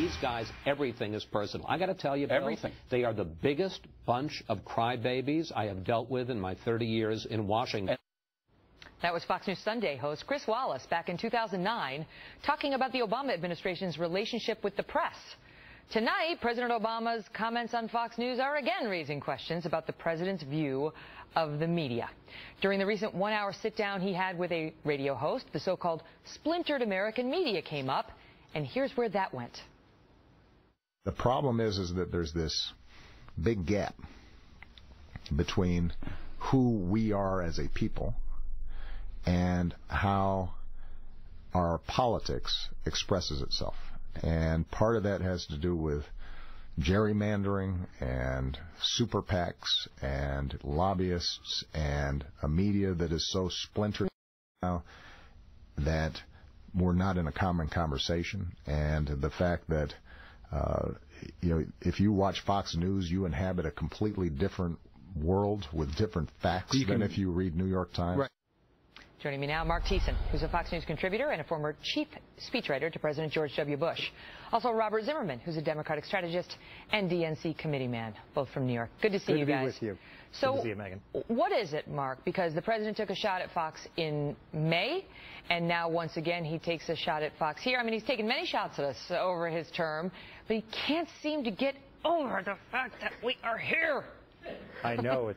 these guys, everything is personal. I got to tell you, Bill, everything. They are the biggest bunch of crybabies I have dealt with in my 30 years in Washington. That was Fox News Sunday host Chris Wallace back in 2009 talking about the Obama administration's relationship with the press. Tonight, President Obama's comments on Fox News are again raising questions about the president's view of the media. During the recent one-hour sit-down he had with a radio host, the so-called splintered American media came up, and here's where that went. The problem is that there's this big gap between who we are as a people and how our politics expresses itself. And part of that has to do with gerrymandering and super PACs and lobbyists and a media that is so splintered now that we're not in a common conversation. And the fact that, if you watch Fox News, you inhabit a completely different world with different facts than if you read New York Times. Right. Joining me now, Mark Thiessen, who's a Fox News contributor and a former chief speechwriter to President George W. Bush. Also, Robert Zimmerman, who's a Democratic strategist and DNC committee man, both from New York. Good to see you guys. Good to be with you. So, good to see you, Megan. What is it, Mark? Because the president took a shot at Fox in May, and now once again he takes a shot at Fox here. I mean, he's taken many shots at us over his term, but he can't seem to get over the fact that we are here. I know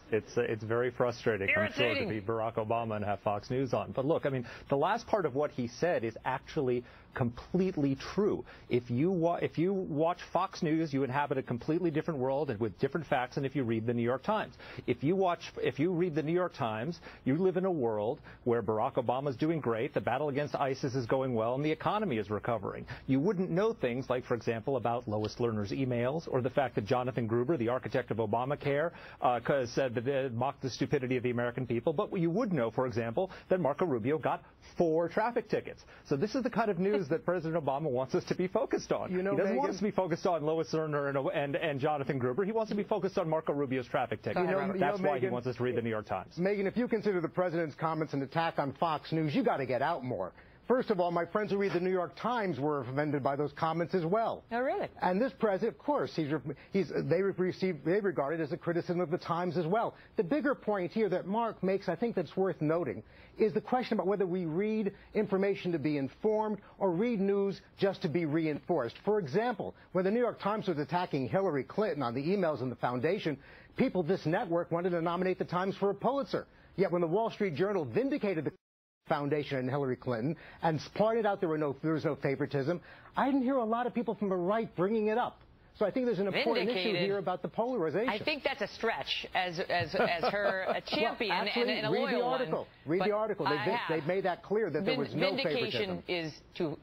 it's very frustrating, I'm sure, to be Barack Obama and have Fox News on. But look, I mean, the last part of what he said is actually completely true. If you watch Fox News, you inhabit a completely different world and with different facts than if you read the New York Times. If you read the New York Times, you live in a world where Barack Obama is doing great, the battle against ISIS is going well, and the economy is recovering. You wouldn't know things like, for example, about Lois Lerner's emails or the fact that Jonathan Gruber, the architect of Obamacare, said that it mocked the stupidity of the American people. But you would know, for example, that Marco Rubio got 4 traffic tickets. So this is the kind of news that President Obama wants us to be focused on. You know, he doesn't want us to be focused on Lois Lerner and Jonathan Gruber. He wants to be focused on Marco Rubio's traffic ticket. That's why he wants us to read the New York Times. Megan, if you consider the president's comments an attack on Fox News, you got to get out more. First of all, my friends who read the New York Times were offended by those comments as well. Oh, really? And this president, of course, they regard it as a criticism of the Times as well. The bigger point here that Mark makes, I think that's worth noting, is the question about whether we read information to be informed or read news just to be reinforced. For example, when the New York Times was attacking Hillary Clinton on the emails in the foundation, people at this network wanted to nominate the Times for a Pulitzer. Yet when the Wall Street Journal vindicated the Foundation and Hillary Clinton and pointed out there was no favoritism, I didn't hear a lot of people from the right bringing it up. So I think there's an important issue here about the polarization. I think that's a stretch as her a champion well, actually, and a loyal one. Read the article. They've made that clear that there was no favoritism. Vindication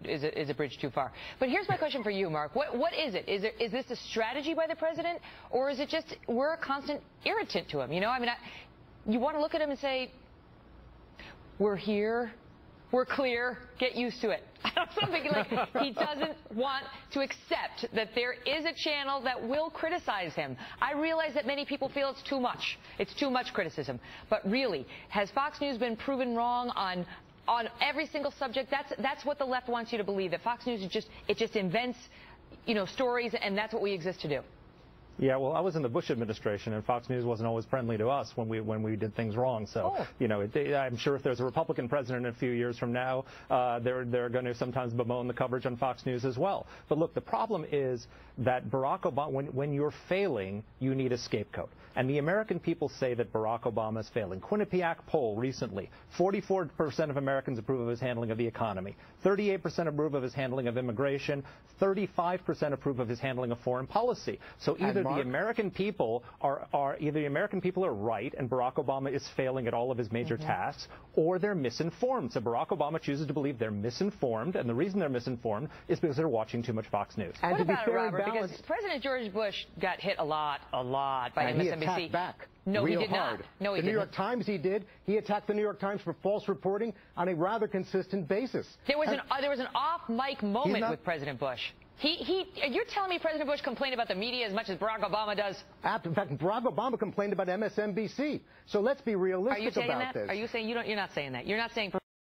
is a bridge too far. But here's my question for you, Mark. What is it? Is this a strategy by the president, or is it just we're a constant irritant to him? You know, I mean, you want to look at him and say, we're here, we're clear, get used to it. Something like he doesn't want to accept that there is a channel that will criticize him. I realize that many people feel it's too much. It's too much criticism. But really, has Fox News been proven wrong on every single subject? That's what the left wants you to believe, that Fox News is just invents, stories, and that's what we exist to do. Yeah, well, I was in the Bush administration, and Fox News wasn't always friendly to us when we did things wrong. So, I'm sure if there's a Republican president a few years from now, they're going to sometimes bemoan the coverage on Fox News as well. But look, the problem is that Barack Obama, when you're failing, you need a scapegoat. And the American people say that Barack Obama is failing. Quinnipiac poll recently, 44% of Americans approve of his handling of the economy, 38% approve of his handling of immigration, 35% approve of his handling of foreign policy. So either the American people are right and Barack Obama is failing at all of his major tasks, or they're misinformed. So Barack Obama chooses to believe they're misinformed, and the reason they're misinformed is because they're watching too much Fox News. And what about it, Robert? Because President George Bush got hit a lot by MSNBC. He attacked back. No, he did hard. not. No, he didn't. The New York Times he did. He attacked the New York Times for false reporting on a rather consistent basis. There was an off-mic moment with President Bush. You're telling me President Bush complained about the media as much as Barack Obama does? In fact, Barack Obama complained about MSNBC. So let's be realistic about this. Are you saying you're not saying that? You're not saying.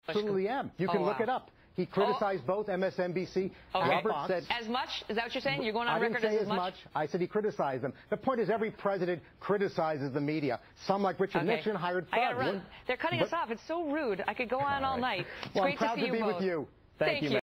Absolutely am. You can look it up. He criticized both MSNBC. Okay. Robert said as much. Is that what you're saying? You're going on record I didn't say as much. I said he criticized them. The point is, every president criticizes the media. Some, like Richard Nixon, hired thugs. I gotta run. They're cutting us off. It's so rude. I could go on all night. It's well, great I'm proud to see to be you with you. Thank you.